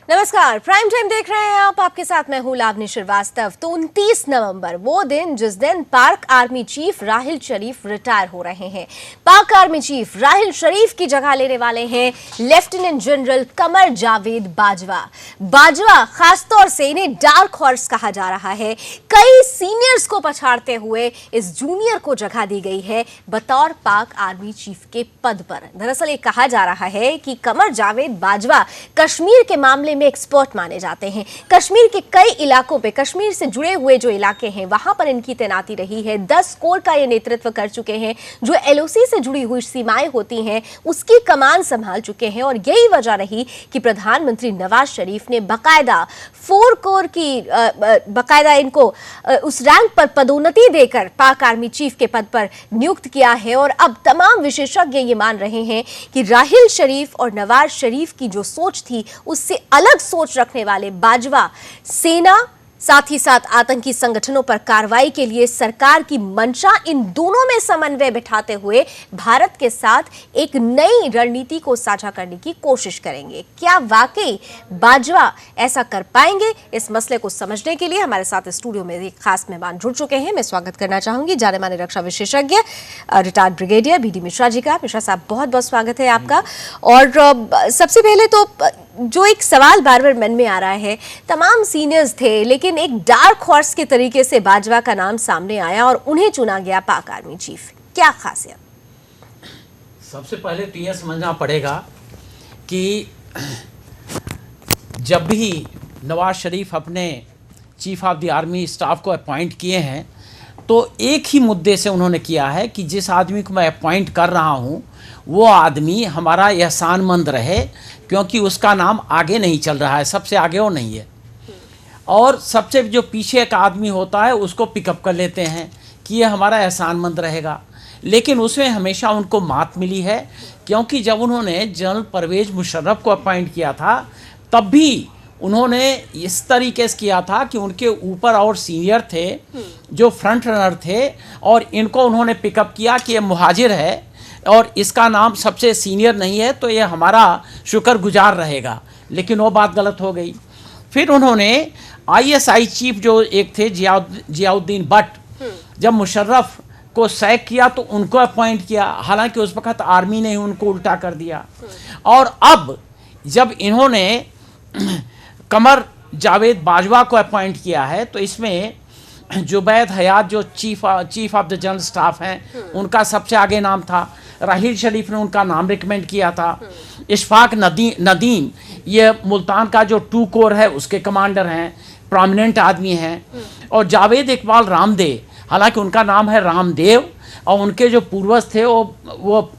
नमस्कार, prime time देख रहे हैं आप। आपके साथ मैं हूं लावनी श्रीवास्तव। तो 29 नवंबर वो दिन जिस दिन पाक आर्मी चीफ राहिल शरीफ रिटायर हो रहे हैं। पाक आर्मी चीफ राहिल शरीफ की जगह लेने वाले हैं लेफ्टिनेंट जनरल कमर जावेद बाजवा। बाजवा खासतौर से इन्हें डार्क हॉर्स कहा जा रहा है। कई सीनियर्स को पछाड़ते हुए इस जूनियर को जगह दी गई है बतौर पाक आर्मी चीफ के पद पर। दरअसल ये कहा जा रहा है कि कमर जावेद बाजवा कश्मीर के मामले में एक्सपर्ट माने जाते हैं। कश्मीर के कई इलाकों पे, कश्मीर से जुड़े हुए जो इलाके हैं वहां पर इनकी तैनाती रही है। 10 कोर का ये नेतृत्व कर चुके हैं। जो एलओसी से जुड़ी हुई सीमाएं होती हैं उसकी कमान संभाल चुके हैं। और यही वजह रही कि प्रधानमंत्री नवाज शरीफ ने बकायदा 4 कोर की बकायदा इनको उस रैंक पर पदोन्नति देकर पाक आर्मी चीफ के पद पर नियुक्त किया है। और अब तमाम विशेषज्ञ ये मान रहे हैं कि राहिल शरीफ और नवाज शरीफ की जो सोच थी उससे अलग सोच रखने वाले बाजवा सेना, साथ ही साथ आतंकी संगठनों पर कार्रवाई के लिए सरकार की मंशा, इन दोनों में समन्वय बिठाते हुए भारत के साथ एक नई रणनीति को साझा करने की कोशिश करेंगे। क्या वाकई बाजवा ऐसा कर पाएंगे? इस मसले को समझने के लिए हमारे साथ स्टूडियो में एक खास मेहमान जुड़ चुके हैं। मैं स्वागत करना चाहूंगी जाने माने रक्षा विशेषज्ञ retired brigadier BD Mishra ji का। मिश्रा साहब, बहुत बहुत स्वागत है आपका। और सबसे पहले तो जो एक सवाल बार बार मन में आ रहा है, तमाम सीनियर्स थे लेकिन एक डार्क हॉर्स के तरीके से बाजवा का नाम सामने आया और उन्हें चुना गया पाक आर्मी चीफ। क्या खासियत? सबसे पहले तो यह समझना पड़ेगा कि जब भी नवाज शरीफ अपने chief of the army staff को अपॉइंट किए हैं तो एक ही मुद्दे से उन्होंने किया है कि जिस आदमी को मैं अपॉइंट कर रहा हूं वो आदमी हमारा एहसानमंद रहे, क्योंकि उसका नाम आगे नहीं चल रहा है, सबसे आगे वो नहीं है। और सबसे जो पीछे का आदमी होता है उसको पिकअप कर लेते हैं कि ये हमारा एहसानमंद रहेगा। लेकिन उसमें हमेशा उनको मात मिली है, क्योंकि जब उन्होंने जनरल परवेज मुशर्रफ को अपॉइंट किया था तब भी उन्होंने इस तरीके से किया था कि उनके ऊपर और सीनियर थे जो फ्रंट रनर थे, और इनको उन्होंने पिकअप किया कि ये मुहाजिर है और इसका नाम सबसे सीनियर नहीं है तो ये हमारा शुक्रगुजार रहेगा। लेकिन वो बात गलत हो गई। फिर उन्होंने आईएसआई चीफ जो एक थे जियाउद्दीन भट्ट, जब मुशर्रफ को सैक किया तो उनको अपॉइंट किया, हालांकि उस वक्त आर्मी ने उनको उल्टा कर दिया। और अब जब इन्होंने कमर जावेद बाजवा को अपॉइंट किया है तो इसमें जुबैद हयात जो chief of the general staff हैं उनका सबसे आगे नाम था। राहिल शरीफ ने उनका नाम रिकमेंड किया था। इशफाक नदीम ये मुल्तान का जो 2 कोर है उसके कमांडर हैं, प्रोमिनेंट आदमी हैं। और जावेद इकबाल रामदेव, हालांकि उनका नाम है रामदेव और उनके जो पूर्वज थे वो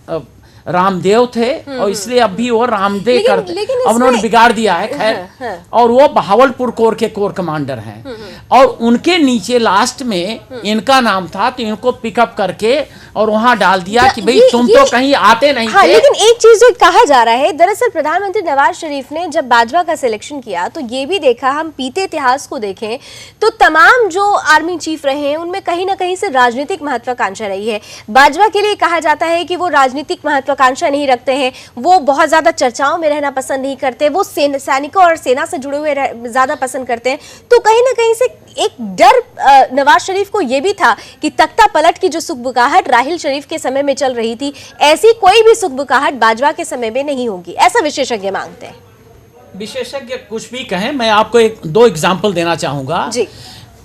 रामदेव थे और इसलिए अब भी वो रामदेव करते, अब उन्होंने बिगाड़ दिया है। खैर, और वो बहावलपुर कोर के कोर कमांडर हैं। और उनके नीचे लास्ट में इनका नाम था तो इनको पिकअप करके और वहां डाल दिया कि भाई तुम तो कहीं आते नहीं थे। लेकिन एक चीज जो कहा जा रहा है, दरअसल प्रधानमंत्री नवाज शरीफ ने जब बाजवा का सिलेक्शन किया तो ये भी देखा, हम बीते इतिहास को देखें तो तमाम जो आर्मी चीफ रहे हैं उनमें कहीं ना कहीं से राजनीतिक महत्वाकांक्षा रही है। बाजवा के लिए कहा जाता है कि वो राजनीतिक महत्वाकांक्षा नहीं रखते हैं, वो बहुत ज्यादा चर्चाओं में रहना पसंद नहीं करते, वो सैनिकों और सेना से जुड़े हुए ज्यादा पसंद करते हैं। तो कहीं ना कहीं से एक डर नवाज शरीफ को यह भी था कि तख्ता पलट की जो सुखबुकाहट राहिल शरीफ के समय में चल रही थी, ऐसी कोई भी सुखबुकाहट बाजवा के समय में नहीं होगी, ऐसा विशेषज्ञ मांगते हैं। विशेषज्ञ कुछ भी कहें, मैं आपको 2 एग्जाम्पल देना चाहूंगा जी।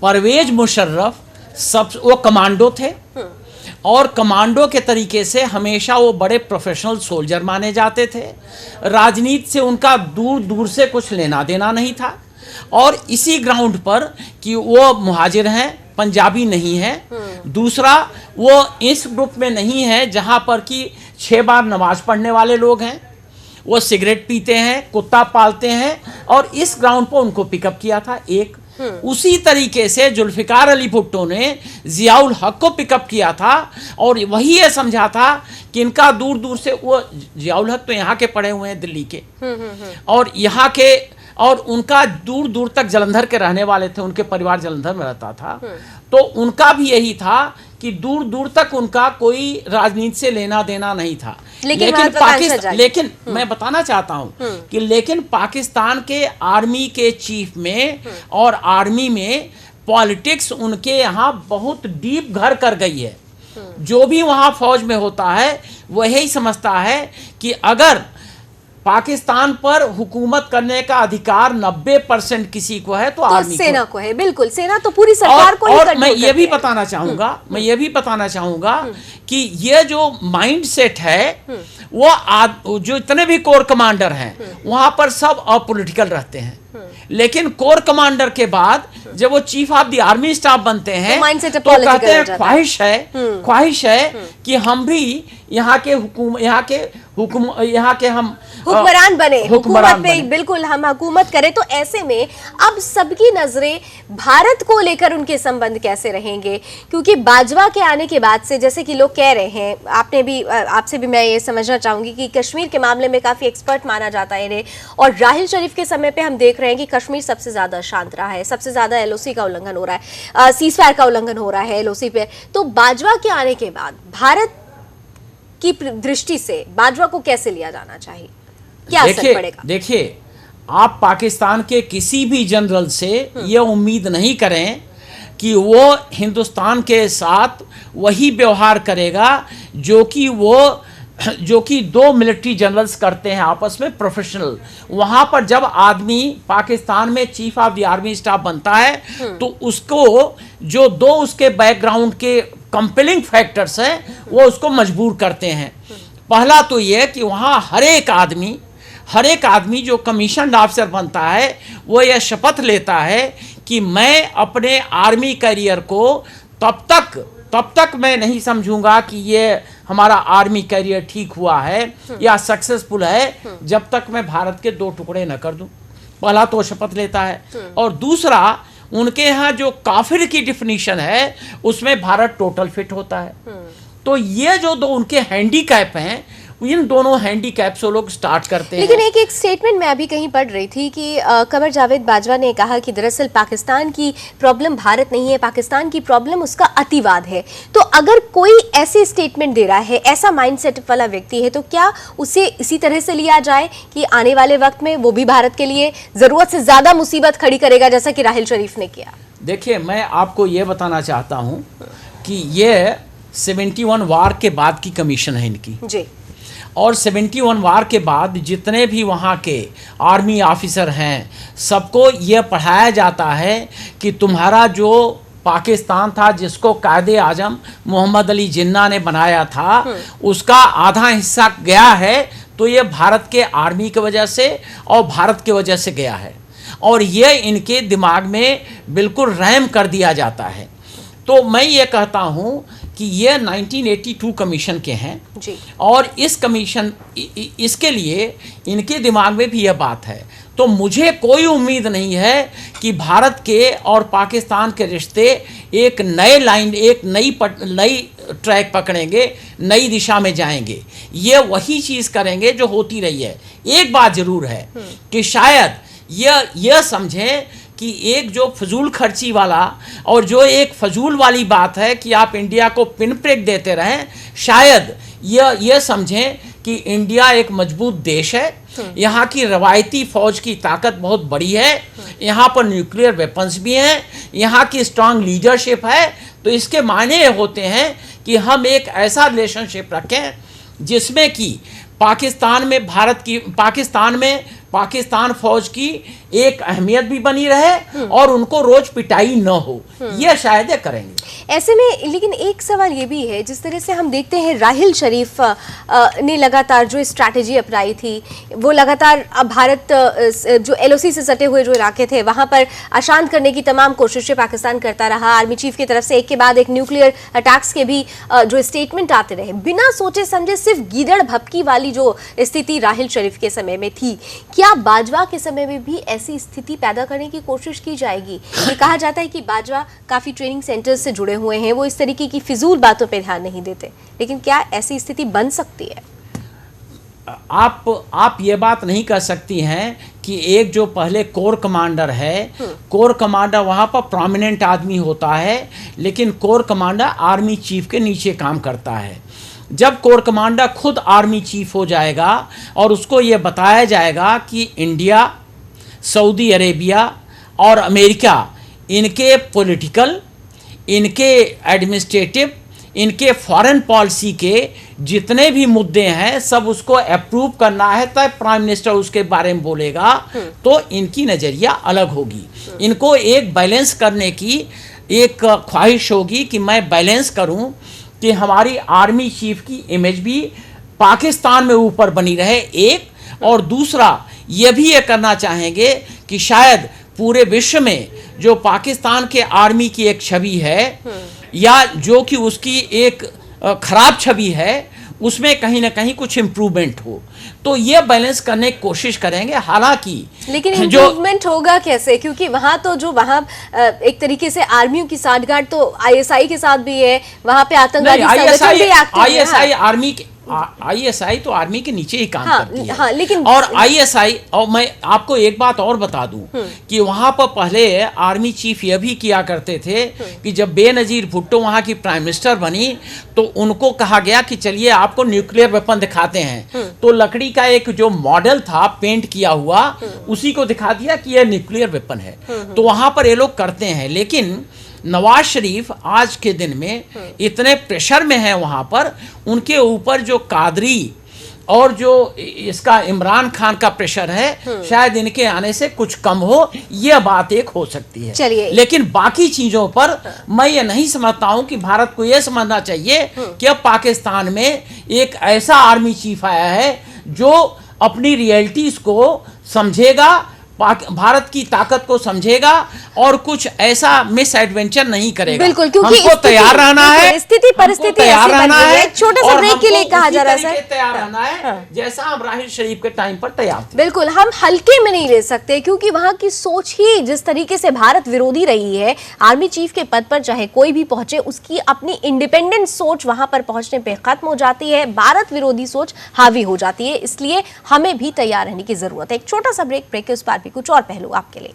परवेज मुशर्रफ वो कमांडो थे और कमांडो के तरीके से हमेशा वो बड़े प्रोफेशनल सोल्जर माने जाते थे। राजनीति से उनका दूर दूर से कुछ लेना देना नहीं था। और इसी ग्राउंड पर कि वो मुहाजिर हैं, पंजाबी नहीं हैं। दूसरा, वो इस ग्रुप में नहीं है जहां पर कि 6 बार नमाज पढ़ने वाले लोग हैं। वो सिगरेट पीते हैं, कुत्ता पालते हैं, और इस ग्राउंड पर उनको पिकअप किया था। एक उसी तरीके से जुल्फिकार अली भुट्टो ने जियाउल हक को पिकअप किया था और वही ये समझा था कि इनका दूर दूर से, वो जियाउल हक तो यहाँ के पढ़े हुए हैं दिल्ली के, और यहाँ के, और उनका दूर दूर तक जलंधर के रहने वाले थे, उनके परिवार जलंधर में रहता था। तो उनका भी यही था कि दूर दूर तक उनका कोई राजनीति से लेना देना नहीं था। लेकिन मैं बताना चाहता हूं कि लेकिन पाकिस्तान के आर्मी के चीफ में और आर्मी में पॉलिटिक्स उनके यहाँ बहुत डीप घर कर गई है। जो भी वहां फौज में होता है वही समझता है कि अगर पाकिस्तान पर हुकूमत करने का अधिकार 90% किसी को है तो आर्मी सेना को है। बिल्कुल, सेना तो पूरी सरकार को ही और मैं ये भी बताना चाहूंगा कि ये जो माइंड सेट है वो जो इतने भी कोर कमांडर हैं वहां पर सब अपॉलिटिकल रहते हैं, लेकिन कोर कमांडर के बाद जब वो chief of the army staff बनते हैं तो कहते हैं ख्वाहिश है कि हम भी यहाँ के हम हुक्मरान बने, हुकूमत पे बिल्कुल हम हुकूमत करें। तो ऐसे में अब सबकी नजरें भारत को लेकर उनके संबंध कैसे रहेंगे? क्योंकि बाजवा के आने के बाद से जैसे कि लोग कह रहे हैं, आपसे भी मैं ये समझना चाहूंगी कि कश्मीर के मामले में काफी एक्सपर्ट माना जाता है इन्हें, और राहिल शरीफ के समय पे हम देख रहे हैं कि कश्मीर सबसे ज्यादा शांत रहा है, सबसे ज्यादा एलओसी का उल्लंघन हो रहा है, सीजफायर का उल्लंघन हो रहा है एलओसी पे। तो बाजवा के आने के बाद भारत की दृष्टि से बाजवा को कैसे लिया जाना चाहिए? क्या असर पड़ेगा? देखिए, आप पाकिस्तान के किसी भी जनरल से ये उम्मीद नहीं करें कि वो हिंदुस्तान के साथ वही व्यवहार करेगा जो कि दो मिलिट्री जनरल्स करते हैं आपस में, प्रोफेशनल। वहां पर जब आदमी पाकिस्तान में chief of the army staff बनता है तो उसको जो दो उसके बैकग्राउंड के कंपेलिंग फैक्टर्स हैं वो उसको मजबूर करते हैं। पहला तो ये कि वहाँ हर एक आदमी जो कमीशन ऑफिसर बनता है वो यह शपथ लेता है कि मैं अपने आर्मी करियर को तब तक मैं नहीं समझूंगा कि ये हमारा आर्मी करियर ठीक हुआ है या सक्सेसफुल है जब तक मैं भारत के 2 टुकड़े न कर दूं। पहला तो शपथ लेता है, और दूसरा उनके यहाँ जो काफिर की डिफिनीशन है उसमें भारत टोटल फिट होता है। तो ये जो दो उनके हैंडीकैप हैं, इन दोनों हैंडीकैप से लोग स्टार्ट करते हैं। लेकिन एक स्टेटमेंट मैं अभी कहीं पढ़ रही थी कि कमर जावेद बाजवा ने कहा कि दरअसल पाकिस्तान की प्रॉब्लम भारत नहीं है, पाकिस्तान की प्रॉब्लम उसका अतिवाद है। तो अगर कोई ऐसे स्टेटमेंट दे रहा है, ऐसा माइंडसेट वाला व्यक्ति है, तो क्या उसे इसी तरह से लिया जाए कि आने वाले वक्त में वो भी भारत के लिए जरूरत से ज्यादा मुसीबत खड़ी करेगा, जैसा कि राहिल शरीफ ने किया? देखिए, मैं आपको ये बताना चाहता हूँ कि ये 71 वार के बाद की कमीशन है इनकी जी, और 71 वार के बाद जितने भी वहाँ के आर्मी ऑफिसर हैं सबको ये पढ़ाया जाता है कि तुम्हारा जो पाकिस्तान था जिसको कायदे आजम मोहम्मद अली जिन्ना ने बनाया था उसका आधा हिस्सा गया है तो ये भारत के आर्मी की वजह से और भारत की वजह से गया है, और ये इनके दिमाग में बिल्कुल रहम कर दिया जाता है। तो मैं ये कहता हूँ कि ये 1982 कमीशन के हैं जी, और इसके लिए इनके दिमाग में भी यह बात है। तो मुझे कोई उम्मीद नहीं है कि भारत के और पाकिस्तान के रिश्ते एक नई ट्रैक पकड़ेंगे, नई दिशा में जाएंगे। ये वही चीज़ करेंगे जो होती रही है। एक बात जरूर है कि शायद यह समझें कि एक जो फजूल खर्ची वाला और जो एक फजूल वाली बात है कि आप इंडिया को पिन प्रेक देते रहें, शायद यह समझें कि इंडिया एक मजबूत देश है, यहाँ की रवायती फौज की ताकत बहुत बड़ी है, यहाँ पर न्यूक्लियर वेपन्स भी हैं, यहाँ की स्ट्रांग लीडरशिप है। तो इसके मायने होते हैं कि हम एक ऐसा रिलेशनशिप रखें जिसमें कि पाकिस्तान फौज की एक अहमियत भी बनी रहे और उनको रोज पिटाई न हो, ये शायद करेंगे। ऐसे में लेकिन एक सवाल ये भी है, जिस तरह से हम देखते हैं राहिल शरीफ ने लगातार जो स्ट्रैटेजी अपनाई थी, वो लगातार भारत जो एलओसी से सटे हुए जो इलाके थे वहां पर अशांत करने की तमाम कोशिशें पाकिस्तान करता रहा। आर्मी चीफ की तरफ से एक के बाद एक न्यूक्लियर अटैक्स के भी जो स्टेटमेंट आते रहे, बिना सोचे समझे सिर्फ गीदड़ भपकी वाली जो स्थिति राहिल शरीफ के समय में थी, क्या बाजवा के समय में भी ऐसी स्थिति पैदा करने की कोशिश की जाएगी? ये कहा जाता है कि बाजवा काफी ट्रेनिंग सेंटर्स से जुड़े हुए हैं, वो इस तरीके की फिजूल बातों पे ध्यान नहीं देते, लेकिन क्या ऐसी स्थिति बन सकती है? आप ये बात नहीं कह सकती हैं कि एक जो पहले कोर कमांडर है, कोर कमांडर वहाँ पर प्रोमिनेंट आदमी होता है, लेकिन कोर कमांडर आर्मी चीफ के नीचे काम करता है। जब कोर कमांडर खुद आर्मी चीफ हो जाएगा और उसको ये बताया जाएगा कि इंडिया, सऊदी अरेबिया और अमेरिका, इनके पॉलिटिकल, इनके एडमिनिस्ट्रेटिव, इनके फॉरेन पॉलिसी के जितने भी मुद्दे हैं सब उसको अप्रूव करना है, तब प्राइम मिनिस्टर उसके बारे में बोलेगा, तो इनकी नज़रिया अलग होगी। इनको एक बैलेंस करने की एक ख्वाहिश होगी कि मैं बैलेंस करूं कि हमारी आर्मी चीफ की इमेज भी पाकिस्तान में ऊपर बनी रहे, एक, और दूसरा ये भी ये करना चाहेंगे कि शायद पूरे विश्व में जो पाकिस्तान के आर्मी की एक छवि है या जो कि उसकी एक खराब छवि है, उसमें कहीं ना कहीं कुछ इम्प्रूवमेंट हो, तो ये बैलेंस करने की कोशिश करेंगे। हालांकि लेकिन इम्प्रूवमेंट होगा कैसे, क्योंकि वहां तो जो वहां एक तरीके से आर्मियों की साठगांठ तो आईएसआई के साथ भी है, वहां पे आतंकवादी संगठन भी एक्टिव है। आईएसआई आर्मी के आईएसआई तो आर्मी के नीचे ही काम करती है। लेकिन और आईएसआई, और मैं आपको एक बात और बता दूं कि वहां पर पहले आर्मी चीफ यह भी किया करते थे कि जब बेनजीर भुट्टो वहां की प्राइम मिनिस्टर बनी तो उनको कहा गया कि चलिए आपको न्यूक्लियर वेपन दिखाते हैं, तो लकड़ी का एक जो मॉडल था पेंट किया हुआ उसी को दिखा दिया कि यह न्यूक्लियर वेपन है। तो वहां पर ये लोग करते हैं, लेकिन नवाज शरीफ आज के दिन में इतने प्रेशर में है वहां पर, उनके ऊपर जो कादरी और जो इसका इमरान खान का प्रेशर है, शायद इनके आने से कुछ कम हो, यह बात एक हो सकती है। चलिए, लेकिन बाकी चीजों पर मैं ये नहीं समझता हूं कि भारत को यह समझना चाहिए कि अब पाकिस्तान में एक ऐसा आर्मी चीफ आया है जो अपनी रियलिटीज को समझेगा, भारत की ताकत को समझेगा और कुछ ऐसा मिस एडवेंचर नहीं करेगा। बिल्कुल, क्योंकि हमको तैयार रहना है, स्थिति परिस्थिति तैयार रहना है, छोटे से ब्रेक के लिए कहा जा रहा है, तैयार रहना है जैसा हम राहिल शरीफ के टाइम पर तैयार थे। बिल्कुल, हम हल्के में नहीं ले सकते, क्योंकि वहां की सोच ही जिस तरीके से भारत विरोधी रही है। आर्मी चीफ के पद पर चाहे कोई भी पहुंचे, उसकी अपनी इंडिपेंडेंट सोच वहां पर पहुंचने पे खत्म हो जाती है, भारत विरोधी सोच हावी हो जाती है। इसलिए हमें भी तैयार रहने की जरूरत है। एक छोटा सा ब्रेक के उस पार भी कुछ और पहलू आपके लिए।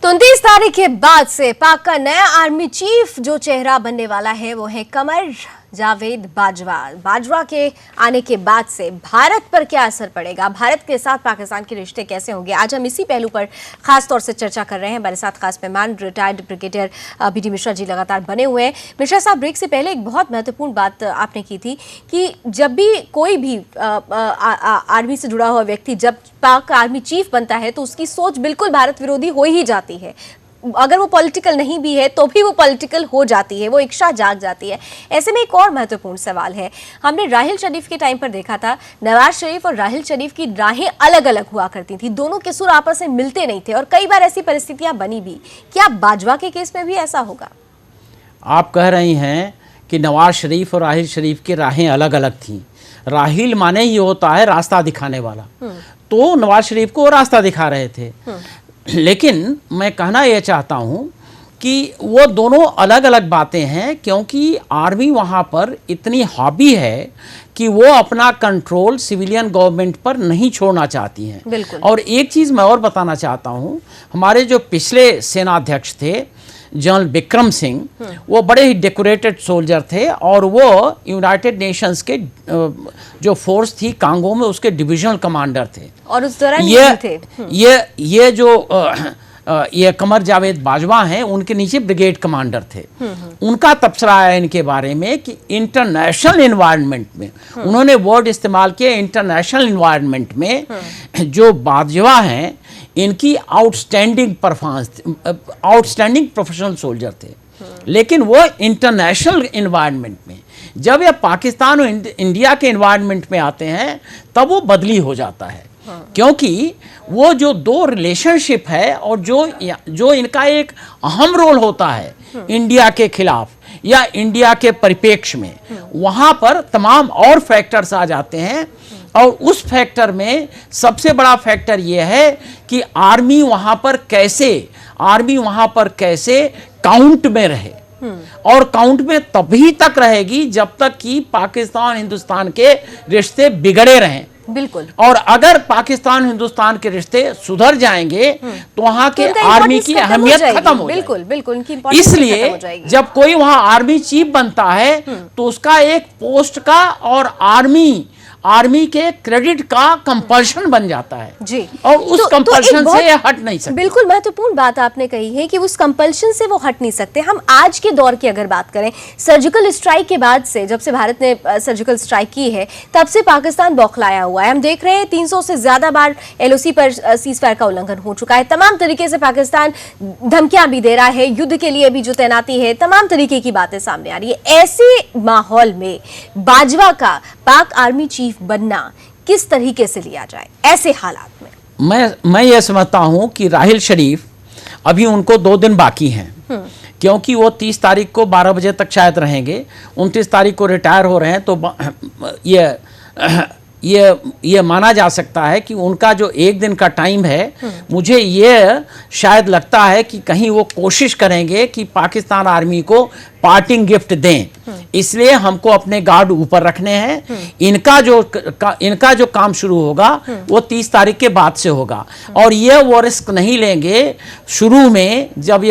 तो 29 तारीख के बाद से पाक का नया आर्मी चीफ जो चेहरा बनने वाला है वो है कमर जावेद बाजवा। बाजवा के आने के बाद से भारत पर क्या असर पड़ेगा, भारत के साथ पाकिस्तान के रिश्ते कैसे होंगे, आज हम इसी पहलू पर खास तौर से चर्चा कर रहे हैं। हमारे साथ खास मेहमान retired brigadier BD Mishra ji लगातार बने हुए हैं। मिश्रा साहब, ब्रेक से पहले एक बहुत महत्वपूर्ण बात आपने की थी कि जब भी कोई भी आर्मी से जुड़ा हुआ व्यक्ति जब पाक आर्मी चीफ बनता है तो उसकी सोच बिल्कुल भारत विरोधी हो ही जाती है। अगर वो पॉलिटिकल नहीं भी है तो भी वो पॉलिटिकल हो जाती है, वो इच्छा जाग जाती है। ऐसे में एक और महत्वपूर्ण सवाल है, हमने राहिल शरीफ के टाइम पर देखा था, नवाज शरीफ और राहिल शरीफ की राहें अलग अलग हुआ करती थी, दोनों के सुर आपस में मिलते नहीं थे और कई बार ऐसी परिस्थितियां बनी भी। क्या बाजवा के केस में भी ऐसा होगा? आप कह रही हैं कि नवाज शरीफ और राहिल शरीफ की राहें अलग अलग थीं। राहिल माने ही होता है रास्ता दिखाने वाला, तो नवाज शरीफ को रास्ता दिखा रहे थे। लेकिन मैं कहना यह चाहता हूं कि वो दोनों अलग अलग बातें हैं, क्योंकि आर्मी वहां पर इतनी हॉबी है कि वो अपना कंट्रोल सिविलियन गवर्नमेंट पर नहीं छोड़ना चाहती हैं। और एक चीज़ मैं और बताना चाहता हूं, हमारे जो पिछले सेनाध्यक्ष थे जनरल विक्रम सिंह, वो बड़े ही डेकोरेटेड सोल्जर थे और वो यूनाइटेड नेशंस के जो फोर्स थी कांगो में उसके डिविजनल कमांडर थे। और उस दौरान ये जो ये कमर जावेद बाजवा हैं, उनके नीचे ब्रिगेड कमांडर थे। उनका तबसरा आया इनके बारे में कि इंटरनेशनल एनवायरनमेंट में, उन्होंने वर्ड इस्तेमाल किया, इंटरनेशनल एनवायरनमेंट में जो बाजवा हैं इनकी outstanding performance, outstanding professional soldier थे। लेकिन वो इंटरनेशनल एनवायरनमेंट में, जब ये पाकिस्तान और इंडिया के एनवायरनमेंट में आते हैं तब वो बदली हो जाता है। क्योंकि वो जो दो रिलेशनशिप है और जो इनका एक अहम रोल होता है इंडिया के खिलाफ या इंडिया के परिप्रेक्ष्य में, वहाँ पर तमाम और फैक्टर्स आ जाते हैं। और उस फैक्टर में सबसे बड़ा फैक्टर ये है कि आर्मी वहाँ पर कैसे काउंट में रहे, और काउंट में तभी तक रहेगी जब तक कि पाकिस्तान हिंदुस्तान के रिश्ते बिगड़े रहें। बिल्कुल। और अगर पाकिस्तान हिंदुस्तान के रिश्ते सुधर जाएंगे तो वहां के आर्मी की अहमियत खत्म हो बिल्कुल जाएगी। बिल्कुल, उनकी इंपॉर्टेंस इसलिए खत्म हो जाएगी। जब कोई वहां आर्मी चीफ बनता है तो उसका एक पोस्ट का और आर्मी के क्रेडिट का कंपल्शन बन जाता है जी। और उस कंपल्शन से हट नहीं सकते। बिल्कुल महत्वपूर्ण बात आपने कही है कि उस कंपल्शन से वो हट नहीं सकते। हम आज के दौर की अगर बात करें, सर्जिकल स्ट्राइक के बाद से, जब से भारत ने सर्जिकल स्ट्राइक की है तब से पाकिस्तान बौखलाया हुआ है। हम देख रहे हैं 300 से ज्यादा बार LOC पर सीजफायर का उल्लंघन हो चुका है। तमाम तरीके से पाकिस्तान धमकियां भी दे रहा है, युद्ध के लिए भी जो तैनाती है, तमाम तरीके की बातें सामने आ रही है। ऐसे माहौल में बाजवा का पाक आर्मी चीफ बनना किस तरीके से लिया जाए ऐसे हालात में? मैं ये समझता हूं कि राहिल शरीफ, अभी उनको 2 दिन बाकी हैं, क्योंकि वो 30 तारीख को 12 बजे तक शायद रहेंगे, 29 तारीख को रिटायर हो रहे हैं। तो ये माना जा सकता है कि उनका जो 1 दिन का टाइम है, मुझे ये शायद लगता है कि कहीं वो कोशिश करेंगे कि पाकिस्तान आर्मी को पार्टिंग गिफ्ट दें। इसलिए हमको अपने गार्ड ऊपर रखने हैं। इनका जो काम शुरू होगा वो 30 तारीख के बाद से होगा, और ये वो रिस्क नहीं लेंगे शुरू में। जब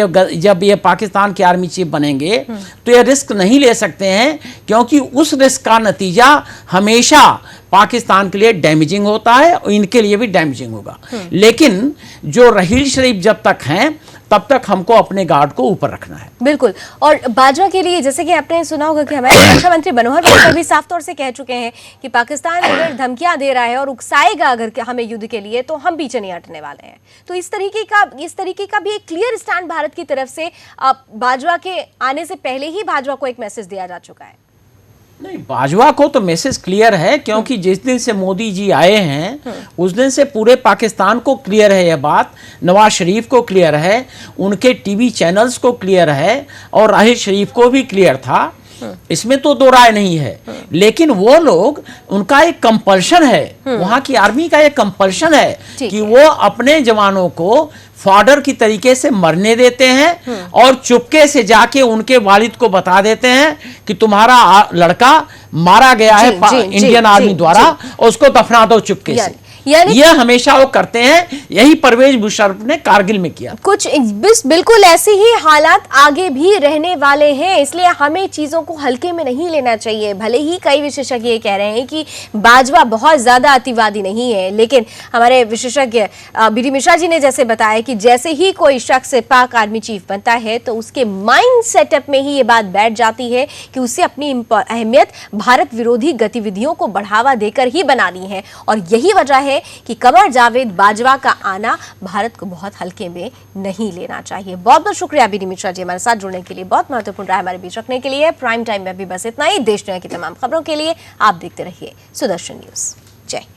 ये पाकिस्तान के आर्मी चीफ बनेंगे तो ये रिस्क नहीं ले सकते हैं, क्योंकि उस रिस्क का नतीजा हमेशा पाकिस्तान के लिए डैमेजिंग होता है और इनके लिए भी डैमेजिंग होगा। लेकिन जो राहिल शरीफ जब तक हैं तब तक हमको अपने गार्ड को ऊपर रखना है। बिल्कुल। और बाजवा के लिए, जैसे कि आपने सुना होगा कि हमारे रक्षा मंत्री मनोहर पर्रिकर भी साफ तौर से कह चुके हैं कि पाकिस्तान अगर धमकियां दे रहा है और उकसाएगा अगर हमें युद्ध के लिए, तो हम पीछे नहीं हटने वाले हैं। तो इस तरीके का भी एक क्लियर स्टैंड भारत की तरफ से बाजवा के आने से पहले ही बाजवा को एक मैसेज दिया जा चुका है। नहीं, बाजवा को तो मैसेज क्लियर है, क्योंकि जिस दिन से मोदी जी आए हैं उस दिन से पूरे पाकिस्तान को क्लियर है यह बात, नवाज शरीफ को क्लियर है, उनके टीवी चैनल्स को क्लियर है, और राहिल शरीफ को भी क्लियर था। इसमें तो दो राय नहीं है। लेकिन वो लोग, उनका एक कंपल्शन है, वहां की आर्मी का एक कंपल्शन है कि वो अपने जवानों को फॉर्डर की तरीके से मरने देते हैं और चुपके से जाके उनके वालिद को बता देते हैं कि तुम्हारा लड़का मारा गया है इंडियन आर्मी द्वारा, और उसको दफना दो चुपके से। ये हमेशा वो करते हैं। यही परवेज मुशर्रफ ने कारगिल में किया। कुछ बिल्कुल ऐसे ही हालात आगे भी रहने वाले हैं, इसलिए हमें चीजों को हल्के में नहीं लेना चाहिए। भले ही कई विशेषज्ञ ये कह रहे हैं कि बाजवा बहुत ज्यादा अतिवादी नहीं है, लेकिन हमारे विशेषज्ञ BD मिश्रा जी ने जैसे बताया कि जैसे ही कोई शख्स पाक आर्मी चीफ बनता है तो उसके माइंड सेटअप में ही ये बात बैठ जाती है कि उसे अपनी अहमियत भारत विरोधी गतिविधियों को बढ़ावा देकर ही बनानी है। और यही वजह है कि कमर जावेद बाजवा का आना भारत को बहुत हल्के में नहीं लेना चाहिए। बहुत बहुत शुक्रिया BD मिश्रा जी हमारे साथ जुड़ने के लिए, बहुत महत्वपूर्ण राय हमारे बीच रखने के लिए। प्राइम टाइम में भी बस इतना ही। देश दुनिया की तमाम खबरों के लिए आप देखते रहिए सुदर्शन न्यूज। जय।